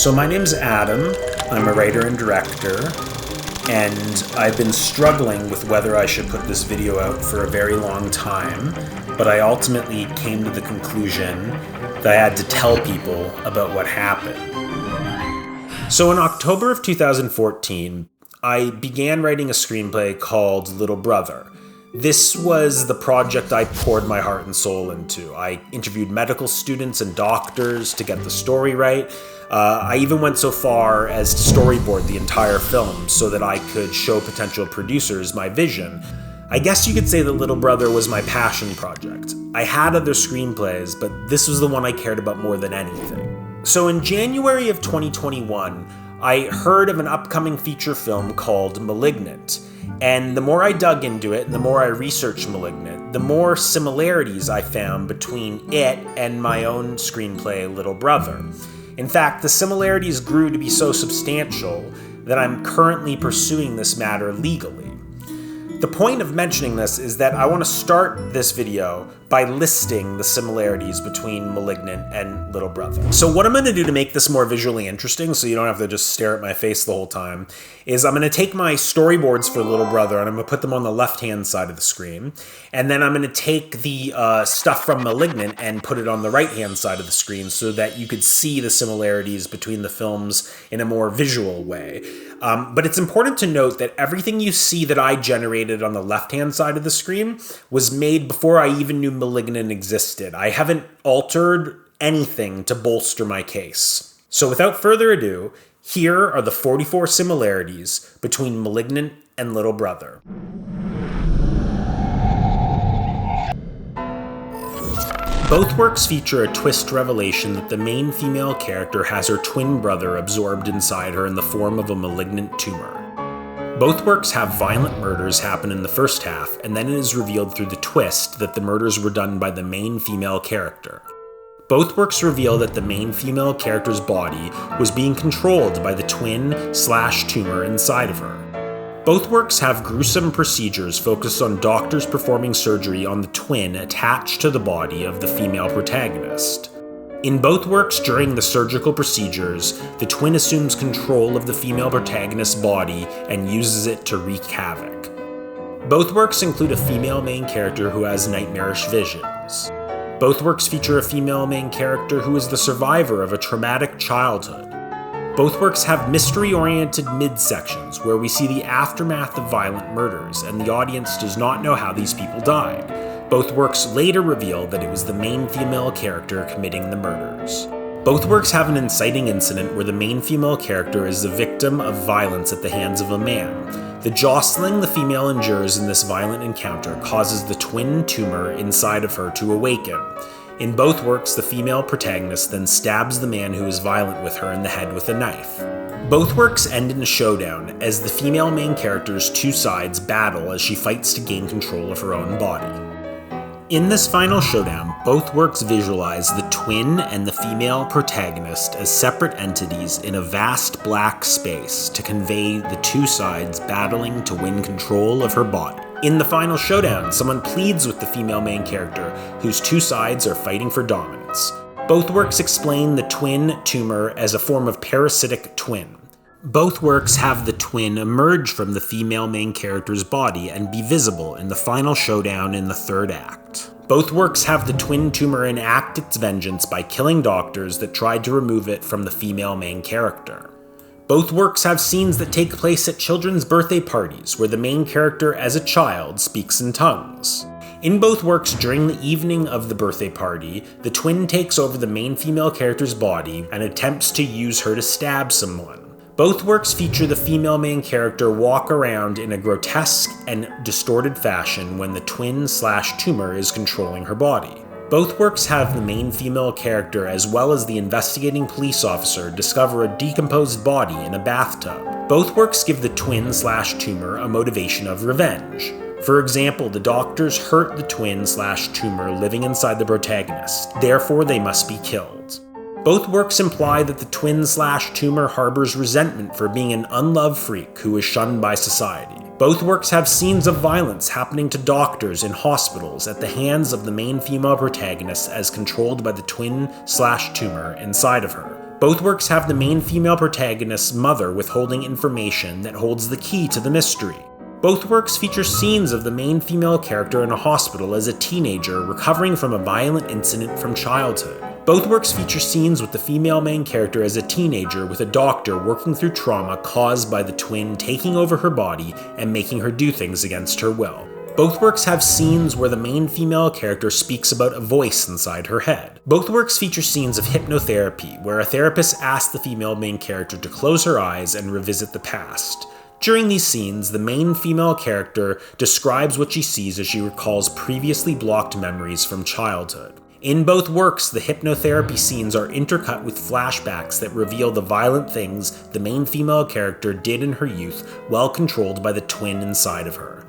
So my name's Adam, I'm a writer and director, and I've been struggling with whether I should put this video out for a very long time, but I ultimately came to the conclusion that I had to tell people about what happened. So in October of 2014, I began writing a screenplay called Little Brother. This was the project I poured my heart and soul into. I interviewed medical students and doctors to get the story right. I even went so far as to storyboard the entire film so that I could show potential producers my vision. I guess you could say that Little Brother was my passion project. I had other screenplays, but this was the one I cared about more than anything. So in January of 2021, I heard of an upcoming feature film called Malignant. And the more I dug into it and the more I researched Malignant, the more similarities I found between it and my own screenplay, Little Brother. In fact, the similarities grew to be so substantial that I'm currently pursuing this matter legally. The point of mentioning this is that I want to start this video by listing the similarities between Malignant and Little Brother. So what I'm going to do to make this more visually interesting, so you don't have to just stare at my face the whole time, is I'm going to take my storyboards for Little Brother and I'm going to put them on the left-hand side of the screen. And then I'm going to take the stuff from Malignant and put it on the right-hand side of the screen so that you could see the similarities between the films in a more visual way. But it's important to note that everything you see that I generated on the left-hand side of the screen was made before I even knew Malignant existed. I haven't altered anything to bolster my case. So without further ado, here are the 44 similarities between Malignant and Little Brother. Both works feature a twist revelation that the main female character has her twin brother absorbed inside her in the form of a malignant tumor. Both works have violent murders happen in the first half, and then it is revealed through the twist that the murders were done by the main female character. Both works reveal that the main female character's body was being controlled by the twin/tumor inside of her. Both works have gruesome procedures focused on doctors performing surgery on the twin attached to the body of the female protagonist. In both works, during the surgical procedures, the twin assumes control of the female protagonist's body and uses it to wreak havoc. Both works include a female main character who has nightmarish visions. Both works feature a female main character who is the survivor of a traumatic childhood. Both works have mystery-oriented midsections where we see the aftermath of violent murders, and the audience does not know how these people died. Both works later reveal that it was the main female character committing the murders. Both works have an inciting incident where the main female character is the victim of violence at the hands of a man. The jostling the female endures in this violent encounter causes the twin tumor inside of her to awaken. In both works, the female protagonist then stabs the man who is violent with her in the head with a knife. Both works end in a showdown as the female main character's two sides battle as she fights to gain control of her own body. In this final showdown, both works visualize the twin and the female protagonist as separate entities in a vast black space to convey the two sides battling to win control of her body. In the final showdown, someone pleads with the female main character, whose two sides are fighting for dominance. Both works explain the twin tumor as a form of parasitic twin. Both works have the twin emerge from the female main character's body and be visible in the final showdown in the third act. Both works have the twin tumor enact its vengeance by killing doctors that tried to remove it from the female main character. Both works have scenes that take place at children's birthday parties, where the main character as a child speaks in tongues. In both works, during the evening of the birthday party, the twin takes over the main female character's body and attempts to use her to stab someone. Both works feature the female main character walk around in a grotesque and distorted fashion when the twin/tumor is controlling her body. Both works have the main female character as well as the investigating police officer discover a decomposed body in a bathtub. Both works give the twin/tumor a motivation of revenge. For example, the doctors hurt the twin/tumor living inside the protagonist, therefore they must be killed. Both works imply that the twin/tumor harbors resentment for being an unloved freak who is shunned by society. Both works have scenes of violence happening to doctors in hospitals at the hands of the main female protagonist as controlled by the twin/tumor inside of her. Both works have the main female protagonist's mother withholding information that holds the key to the mystery. Both works feature scenes of the main female character in a hospital as a teenager recovering from a violent incident from childhood. Both works feature scenes with the female main character as a teenager with a doctor working through trauma caused by the twin taking over her body and making her do things against her will. Both works have scenes where the main female character speaks about a voice inside her head. Both works feature scenes of hypnotherapy, where a therapist asks the female main character to close her eyes and revisit the past. During these scenes, the main female character describes what she sees as she recalls previously blocked memories from childhood. In both works, the hypnotherapy scenes are intercut with flashbacks that reveal the violent things the main female character did in her youth while controlled by the twin inside of her.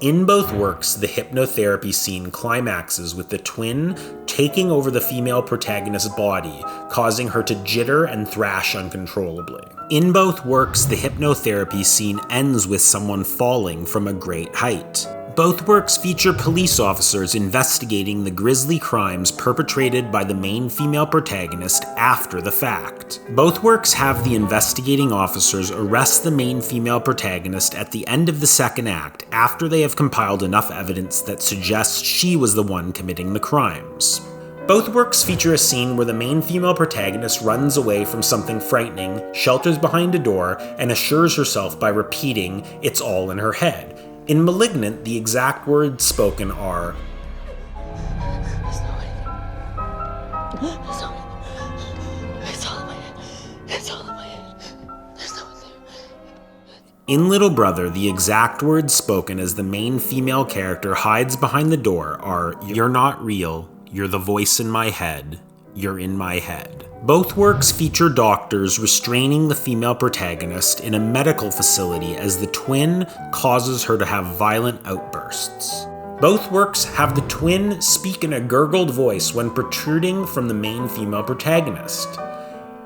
In both works, the hypnotherapy scene climaxes with the twin taking over the female protagonist's body, causing her to jitter and thrash uncontrollably. In both works, the hypnotherapy scene ends with someone falling from a great height. Both works feature police officers investigating the grisly crimes perpetrated by the main female protagonist after the fact. Both works have the investigating officers arrest the main female protagonist at the end of the second act after they have compiled enough evidence that suggests she was the one committing the crimes. Both works feature a scene where the main female protagonist runs away from something frightening, shelters behind a door, and assures herself by repeating, "It's all in her head." In Malignant, the exact words spoken are, It's all in my head. It's all in my head. There's no one there. In Little Brother, the exact words spoken as the main female character hides behind the door are, "You're not real, you're the voice in my head, you're in my head." Both works feature doctors restraining the female protagonist in a medical facility as the twin causes her to have violent outbursts. Both works have the twin speak in a gurgled voice when protruding from the main female protagonist.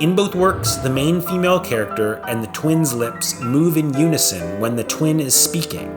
In both works, the main female character and the twin's lips move in unison when the twin is speaking.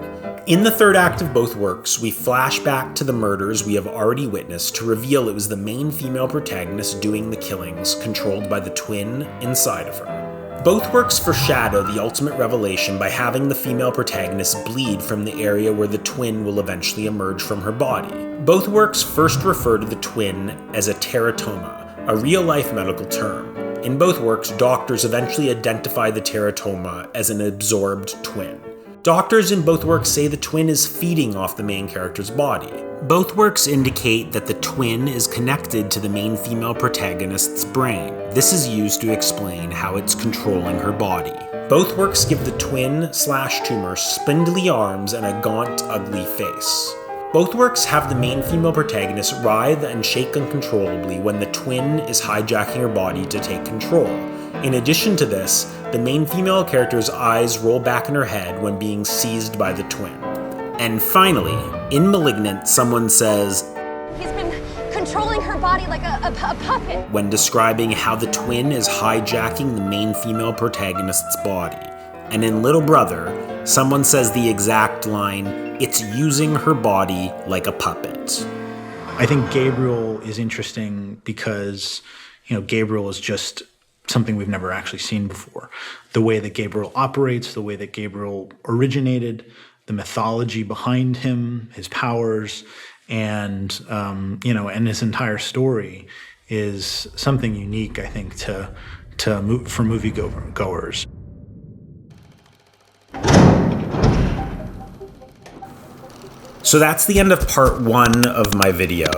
In the third act of both works, we flash back to the murders we have already witnessed to reveal it was the main female protagonist doing the killings, controlled by the twin inside of her. Both works foreshadow the ultimate revelation by having the female protagonist bleed from the area where the twin will eventually emerge from her body. Both works first refer to the twin as a teratoma, a real-life medical term. In both works, doctors eventually identify the teratoma as an absorbed twin. Doctors in both works say the twin is feeding off the main character's body. Both works indicate that the twin is connected to the main female protagonist's brain. This is used to explain how it's controlling her body. Both works give the twin/tumor spindly arms and a gaunt, ugly face. Both works have the main female protagonist writhe and shake uncontrollably when the twin is hijacking her body to take control. In addition to this, the main female character's eyes roll back in her head when being seized by the twin. And finally, in Malignant, someone says, "He's been controlling her body like a puppet," when describing how the twin is hijacking the main female protagonist's body. And in Little Brother, someone says the exact line, "It's using her body like a puppet." I think Gabriel is interesting because, Gabriel is just something we've never actually seen before. The way that Gabriel operates, the way that Gabriel originated, the mythology behind him, his powers, and and his entire story is something unique, I think, for moviegoers. So that's the end of part 1 of my video,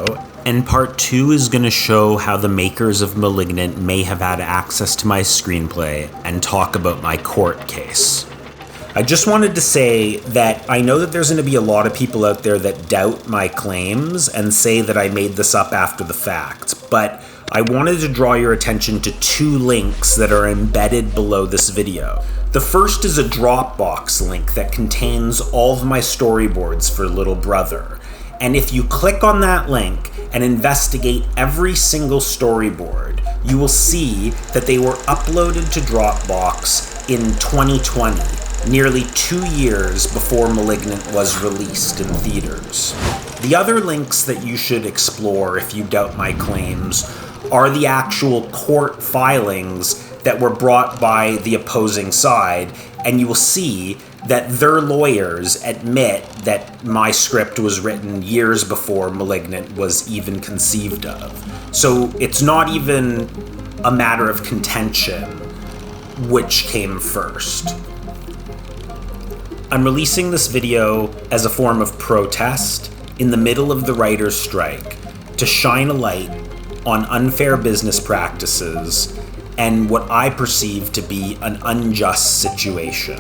and part 2 is going to show how the makers of Malignant may have had access to my screenplay and talk about my court case. I just wanted to say that I know that there's going to be a lot of people out there that doubt my claims and say that I made this up after the fact, but I wanted to draw your attention to 2 links that are embedded below this video. The first is a Dropbox link that contains all of my storyboards for Little Brother. And if you click on that link and investigate every single storyboard, you will see that they were uploaded to Dropbox in 2020, nearly 2 years before Malignant was released in theaters. The other links that you should explore if you doubt my claims are the actual court filings that were brought by the opposing side, and you will see that their lawyers admit that my script was written years before Malignant was even conceived of. So it's not even a matter of contention which came first. I'm releasing this video as a form of protest in the middle of the writer's strike to shine a light on unfair business practices and what I perceive to be an unjust situation.